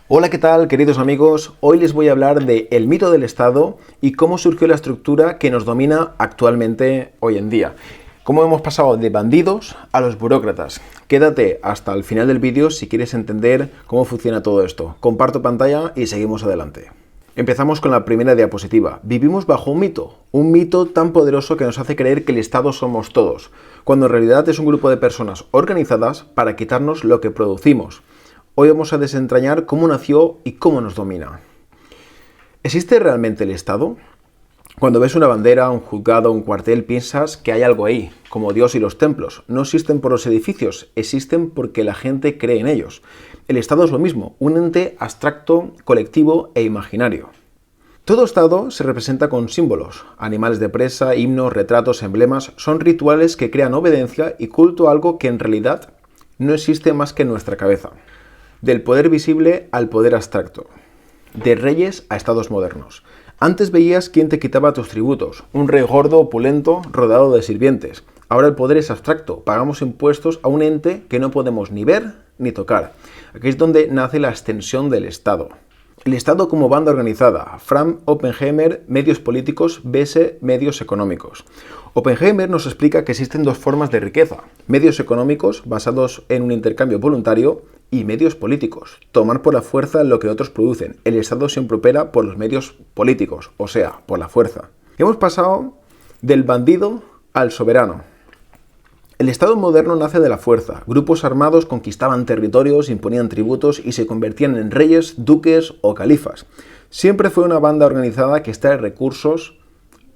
Hola, ¿qué tal, queridos amigos? Hoy les voy a hablar de el mito del Estado y cómo surgió la estructura que nos domina actualmente hoy en día. Cómo hemos pasado de bandidos a los burócratas. Quédate hasta el final del vídeo si quieres entender cómo funciona todo esto. Comparto pantalla y seguimos adelante. Empezamos con la primera diapositiva. Vivimos bajo un mito tan poderoso que nos hace creer que el Estado somos todos, cuando en realidad es un grupo de personas organizadas para quitarnos lo que producimos. Hoy vamos a desentrañar cómo nació y cómo nos domina. ¿Existe realmente el Estado? Cuando ves una bandera, un juzgado, un cuartel, piensas que hay algo ahí, como Dios y los templos. No existen por los edificios, existen porque la gente cree en ellos. El Estado es lo mismo, un ente abstracto, colectivo e imaginario. Todo Estado se representa con símbolos, animales de presa, himnos, retratos, emblemas. Son rituales que crean obediencia y culto a algo que en realidad no existe más que en nuestra cabeza. Del poder visible al poder abstracto. De reyes a estados modernos. Antes veías quién te quitaba tus tributos, un rey gordo, opulento, rodeado de sirvientes. Ahora el poder es abstracto, pagamos impuestos a un ente que no podemos ni ver ni tocar. Aquí es donde nace la extensión del Estado. El Estado como banda organizada. Frank Oppenheimer, medios políticos, vs. medios económicos. Oppenheimer nos explica que existen dos formas de riqueza. Medios económicos, basados en un intercambio voluntario, y medios políticos, tomar por la fuerza lo que otros producen. El Estado siempre opera por los medios políticos, o sea, por la fuerza. Hemos pasado del bandido al soberano. El Estado moderno nace de la fuerza. Grupos armados conquistaban territorios, imponían tributos y se convertían en reyes, duques o califas. Siempre fue una banda organizada que extrae recursos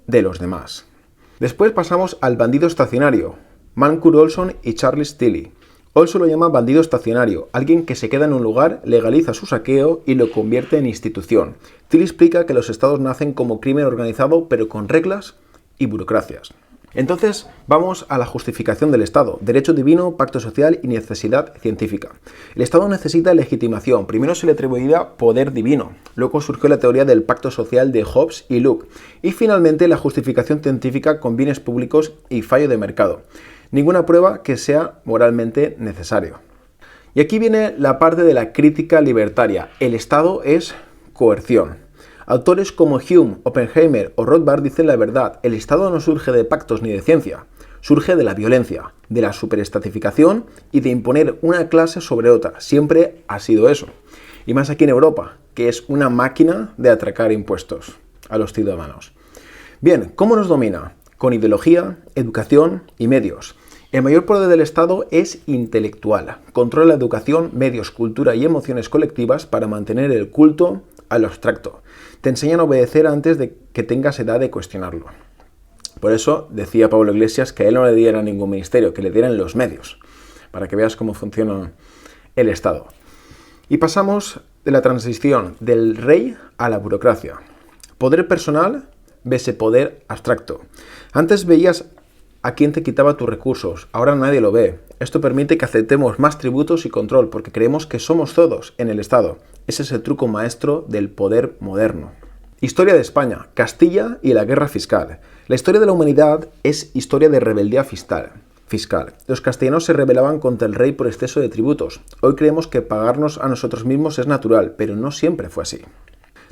de los demás. Después pasamos al bandido estacionario. Mancur Olson y Charles Tilly. Olson lo llama bandido estacionario, alguien que se queda en un lugar, legaliza su saqueo y lo convierte en institución. Tilly explica que los estados nacen como crimen organizado, pero con reglas y burocracias. Entonces, vamos a la justificación del Estado. Derecho divino, pacto social y necesidad científica. El Estado necesita legitimación. Primero se le atribuía poder divino. Luego surgió la teoría del pacto social de Hobbes y Locke. Y finalmente la justificación científica con bienes públicos y fallo de mercado. Ninguna prueba que sea moralmente necesario. Y aquí viene la parte de la crítica libertaria. El Estado es coerción. Autores como Hume, Oppenheimer o Rothbard dicen la verdad. El Estado no surge de pactos ni de ciencia. Surge de la violencia, de la superestatificación y de imponer una clase sobre otra. Siempre ha sido eso. Y más aquí en Europa, que es una máquina de atracar impuestos a los ciudadanos. Bien, ¿cómo nos domina? Con ideología, educación y medios. El mayor poder del Estado es intelectual. Controla la educación, medios, cultura y emociones colectivas para mantener el culto a lo abstracto. Te enseñan a obedecer antes de que tengas edad de cuestionarlo. Por eso decía Pablo Iglesias que a él no le dieran ningún ministerio, que le dieran los medios, para que veas cómo funciona el Estado. Y pasamos de la transición del rey a la burocracia. Poder personal vs. poder abstracto. Antes veías a quién te quitaba tus recursos, ahora nadie lo ve. Esto permite que aceptemos más tributos y control, porque creemos que somos todos en el Estado. Ese es el truco maestro del poder moderno. Historia de España, Castilla y la guerra fiscal. La historia de la humanidad es historia de rebeldía fiscal. Los castellanos se rebelaban contra el rey por exceso de tributos. Hoy creemos que pagarnos a nosotros mismos es natural, pero no siempre fue así.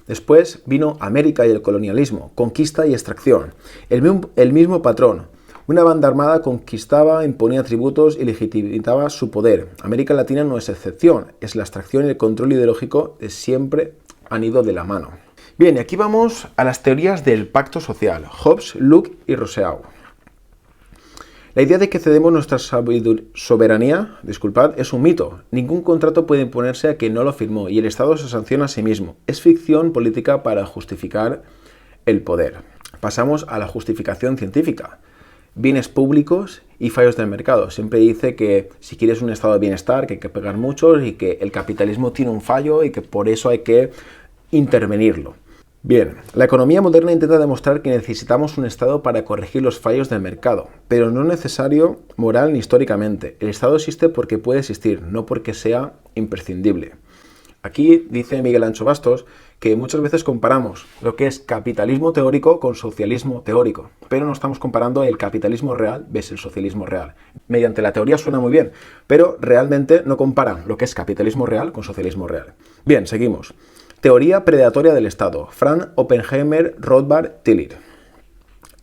Después vino América y el colonialismo, conquista y extracción. El mismo patrón. Una banda armada conquistaba, imponía tributos y legitimaba su poder. América Latina no es excepción, es la extracción y el control ideológico que siempre han ido de la mano. Bien, y aquí vamos a las teorías del pacto social, Hobbes, Locke y Rousseau. La idea de que cedemos nuestra soberanía, es un mito. Ningún contrato puede imponerse a quien no lo firmó y el Estado se sanciona a sí mismo. Es ficción política para justificar el poder. Pasamos a la justificación científica. Bienes públicos y fallos del mercado. Siempre dice que si quieres un estado de bienestar, que hay que pegar muchos y que el capitalismo tiene un fallo y que por eso hay que intervenirlo. Bien, la economía moderna intenta demostrar que necesitamos un Estado para corregir los fallos del mercado, pero no es necesario moral ni históricamente. El Estado existe porque puede existir, no porque sea imprescindible. Aquí dice Miguel Ancho Bastos que muchas veces comparamos lo que es capitalismo teórico con socialismo teórico, pero no estamos comparando el capitalismo real versus el socialismo real. Mediante la teoría suena muy bien, pero realmente no comparan lo que es capitalismo real con socialismo real. Bien, seguimos. Teoría predatoria del Estado. Frank Oppenheimer, Rothbard, Tillich.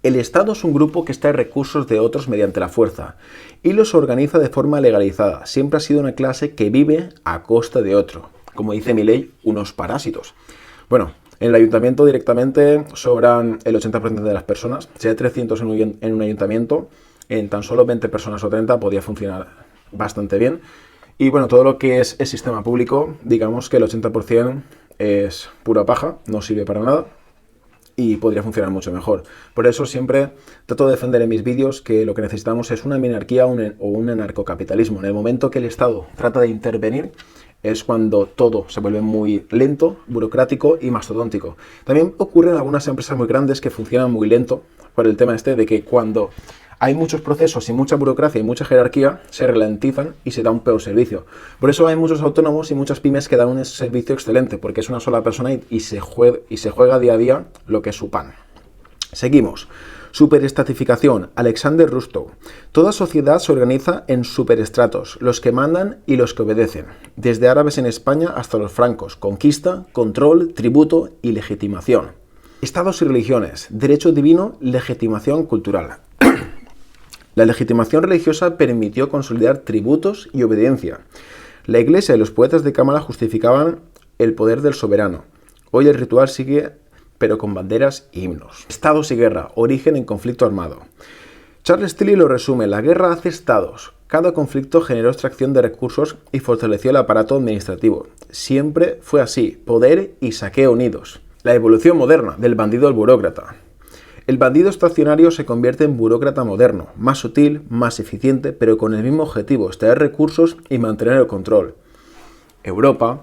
El Estado es un grupo que extrae recursos de otros mediante la fuerza y los organiza de forma legalizada. Siempre ha sido una clase que vive a costa de otro. Como dice mi ley, unos parásitos. Bueno, en el ayuntamiento directamente sobran el 80% de las personas. Si hay 300 en un ayuntamiento, en tan solo 20 personas o 30 podría funcionar bastante bien. Y bueno, todo lo que es el sistema público, digamos que el 80% es pura paja, no sirve para nada y podría funcionar mucho mejor. Por eso siempre trato de defender en mis vídeos que lo que necesitamos es una minarquía o un anarcocapitalismo. En el momento que el Estado trata de intervenir es cuando todo se vuelve muy lento, burocrático y mastodóntico. También ocurre en algunas empresas muy grandes que funcionan muy lento por el tema este de que cuando hay muchos procesos y mucha burocracia y mucha jerarquía, se ralentizan y se da un peor servicio. Por eso hay muchos autónomos y muchas pymes que dan un servicio excelente, porque es una sola persona y se juega día a día lo que es su pan. Seguimos. Superestratificación. Alexander Rustow. Toda sociedad se organiza en superestratos, los que mandan y los que obedecen, desde árabes en España hasta los francos. Conquista, control, tributo y legitimación. Estados y religiones. Derecho divino, legitimación cultural. La legitimación religiosa permitió consolidar tributos y obediencia. La Iglesia y los poetas de cámara justificaban el poder del soberano. Hoy el ritual sigue, pero con banderas y himnos. Estados y guerra, origen en conflicto armado. Charles Tillich lo resume: la guerra hace estados. Cada conflicto generó extracción de recursos y fortaleció el aparato administrativo. Siempre fue así, poder y saqueo unidos. La evolución moderna, del bandido al burócrata. El bandido estacionario se convierte en burócrata moderno, más sutil, más eficiente, pero con el mismo objetivo: extraer recursos y mantener el control. Europa,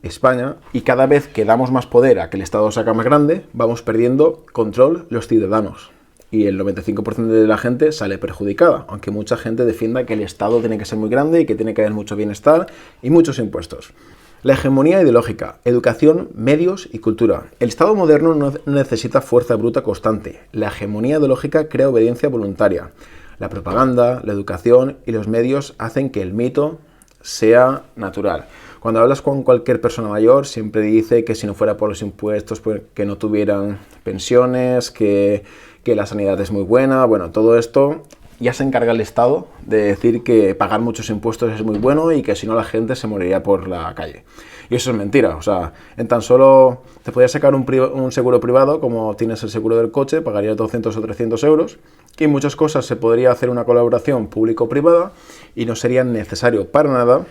España, y cada vez que damos más poder a que el Estado se haga más grande, vamos perdiendo control los ciudadanos. Y el 95% de la gente sale perjudicada, aunque mucha gente defienda que el Estado tiene que ser muy grande y que tiene que haber mucho bienestar y muchos impuestos. La hegemonía ideológica, educación, medios y cultura. El Estado moderno no necesita fuerza bruta constante. La hegemonía ideológica crea obediencia voluntaria. La propaganda, la educación y los medios hacen que el mito sea natural. Cuando hablas con cualquier persona mayor, siempre dice que si no fuera por los impuestos, pues que no tuvieran pensiones, que la sanidad es muy buena. Bueno, todo esto ya se encarga el Estado de decir que pagar muchos impuestos es muy bueno y que si no la gente se moriría por la calle. Y eso es mentira. O sea, en tan solo te podrías sacar un seguro privado, como tienes el seguro del coche, pagarías 200 o 300 euros. Y en muchas cosas se podría hacer una colaboración público-privada y no sería necesario para nada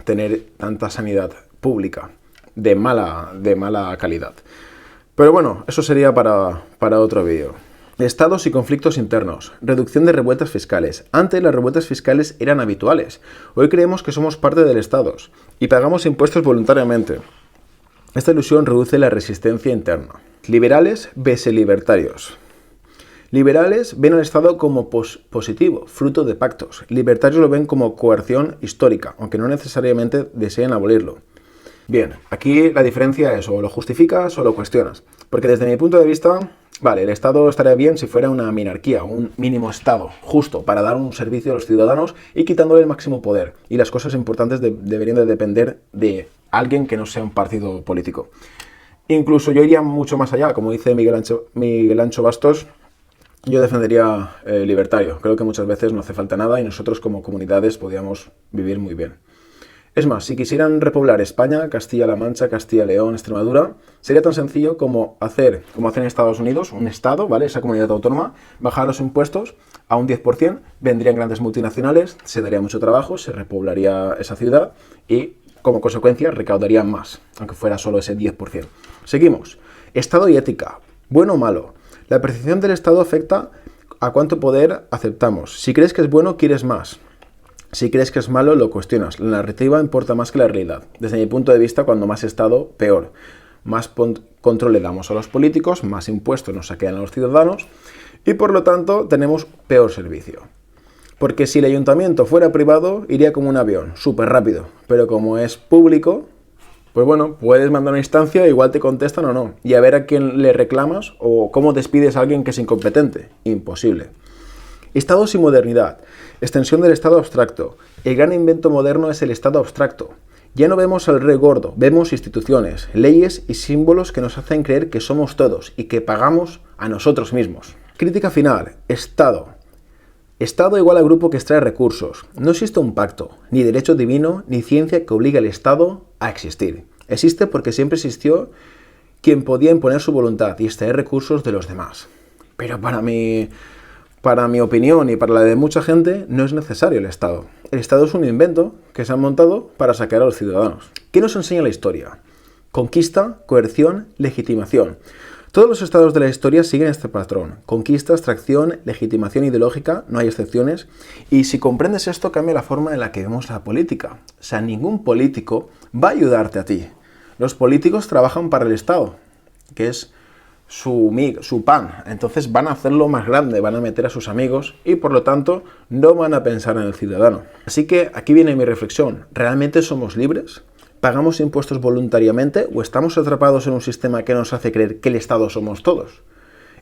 tener tanta sanidad pública de mala calidad. Pero bueno, eso sería para otro vídeo. Estados y conflictos internos. Reducción de revueltas fiscales. Antes las revueltas fiscales eran habituales. Hoy creemos que somos parte del Estado y pagamos impuestos voluntariamente. Esta ilusión reduce la resistencia interna. Liberales versus libertarios. Liberales ven al Estado como positivo, fruto de pactos. Libertarios lo ven como coerción histórica, aunque no necesariamente deseen abolirlo. Bien, aquí la diferencia es o lo justificas o lo cuestionas. Porque desde mi punto de vista, vale, el Estado estaría bien si fuera una minarquía, un mínimo Estado, justo para dar un servicio a los ciudadanos y quitándole el máximo poder. Y las cosas importantes deberían de depender de alguien que no sea un partido político. Incluso yo iría mucho más allá, como dice Miguel Ancho Bastos. Yo defendería libertario. Creo que muchas veces no hace falta nada y nosotros como comunidades podríamos vivir muy bien. Es más, si quisieran repoblar España, Castilla-La Mancha, Castilla-León, Extremadura, sería tan sencillo como hacer en Estados Unidos, un estado, ¿vale? Esa comunidad autónoma, bajar los impuestos a un 10%, vendrían grandes multinacionales, se daría mucho trabajo, se repoblaría esa ciudad y, como consecuencia, recaudarían más, aunque fuera solo ese 10%. Seguimos. Estado y ética. ¿Bueno o malo? La percepción del Estado afecta a cuánto poder aceptamos. Si crees que es bueno, quieres más. Si crees que es malo, lo cuestionas. La narrativa importa más que la realidad. Desde mi punto de vista, cuando más Estado, peor. Más control le damos a los políticos, más impuestos nos saquean a los ciudadanos y por lo tanto tenemos peor servicio. Porque si el ayuntamiento fuera privado, iría como un avión, súper rápido. Pero como es público, Pues bueno, puedes mandar una instancia, igual te contestan o no, y a ver a quién le reclamas o cómo despides a alguien que es incompetente. Imposible. Estado sin modernidad. Extensión del Estado abstracto. El gran invento moderno es el Estado abstracto. Ya no vemos al rey gordo, vemos instituciones, leyes y símbolos que nos hacen creer que somos todos y que pagamos a nosotros mismos. Crítica final. Estado. Estado igual a grupo que extrae recursos. No existe un pacto, ni derecho divino, ni ciencia que obligue al Estado a existir. Existe porque siempre existió quien podía imponer su voluntad y extraer recursos de los demás. Pero para mi opinión y para la de mucha gente, no es necesario el Estado. El Estado es un invento que se ha montado para saquear a los ciudadanos. ¿Qué nos enseña la historia? Conquista, coerción, legitimación. Todos los estados de la historia siguen este patrón. Conquista, extracción, legitimación ideológica, no hay excepciones. Y si comprendes esto, cambia la forma en la que vemos la política. O sea, ningún político va a ayudarte a ti. Los políticos trabajan para el Estado, que es su pan. Entonces van a hacerlo más grande, van a meter a sus amigos y por lo tanto no van a pensar en el ciudadano. Así que aquí viene mi reflexión. ¿Realmente somos libres? ¿Pagamos impuestos voluntariamente o estamos atrapados en un sistema que nos hace creer que el Estado somos todos?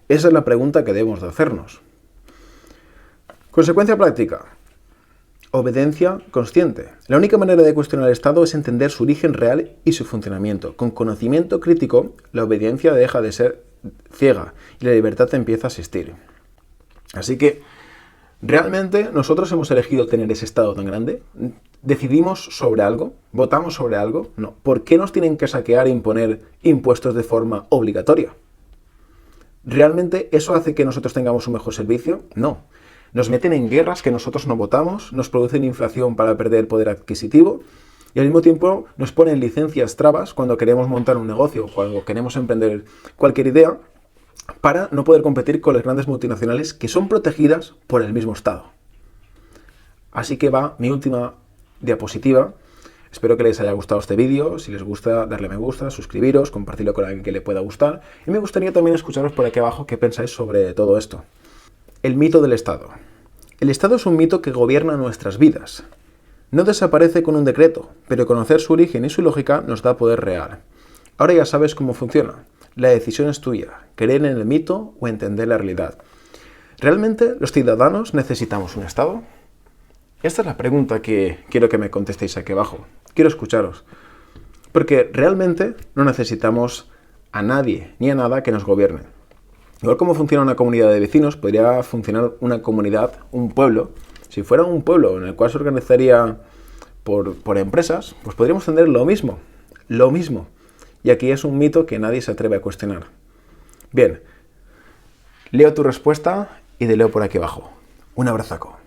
Esa es la pregunta que debemos de hacernos. Consecuencia práctica. Obediencia consciente. La única manera de cuestionar el Estado es entender su origen real y su funcionamiento. Con conocimiento crítico, la obediencia deja de ser ciega y la libertad empieza a existir. Así que, ¿realmente nosotros hemos elegido tener ese Estado tan grande? ¿Decidimos sobre algo? ¿Votamos sobre algo? No. ¿Por qué nos tienen que saquear e imponer impuestos de forma obligatoria? ¿Realmente eso hace que nosotros tengamos un mejor servicio? No. Nos meten en guerras que nosotros no votamos, nos producen inflación para perder poder adquisitivo y al mismo tiempo nos ponen licencias trabas cuando queremos montar un negocio, cuando queremos emprender cualquier idea, para no poder competir con las grandes multinacionales que son protegidas por el mismo Estado. Así que va mi última diapositiva. Espero que les haya gustado este vídeo. Si les gusta, darle me gusta, suscribiros, compartirlo con alguien que le pueda gustar. Y me gustaría también escucharos por aquí abajo qué pensáis sobre todo esto. El mito del Estado. El Estado es un mito que gobierna nuestras vidas. No desaparece con un decreto, pero conocer su origen y su lógica nos da poder real. Ahora ya sabes cómo funciona. La decisión es tuya, creer en el mito o entender la realidad. ¿Realmente los ciudadanos necesitamos un Estado? Esta es la pregunta que quiero que me contestéis aquí abajo. Quiero escucharos. Porque realmente no necesitamos a nadie ni a nada que nos gobierne. Igual como funciona una comunidad de vecinos, podría funcionar una comunidad, un pueblo. Si fuera un pueblo en el cual se organizaría por empresas, pues podríamos tener lo mismo. Lo mismo. Y aquí es un mito que nadie se atreve a cuestionar. Bien, leo tu respuesta y te leo por aquí abajo. Un abrazaco.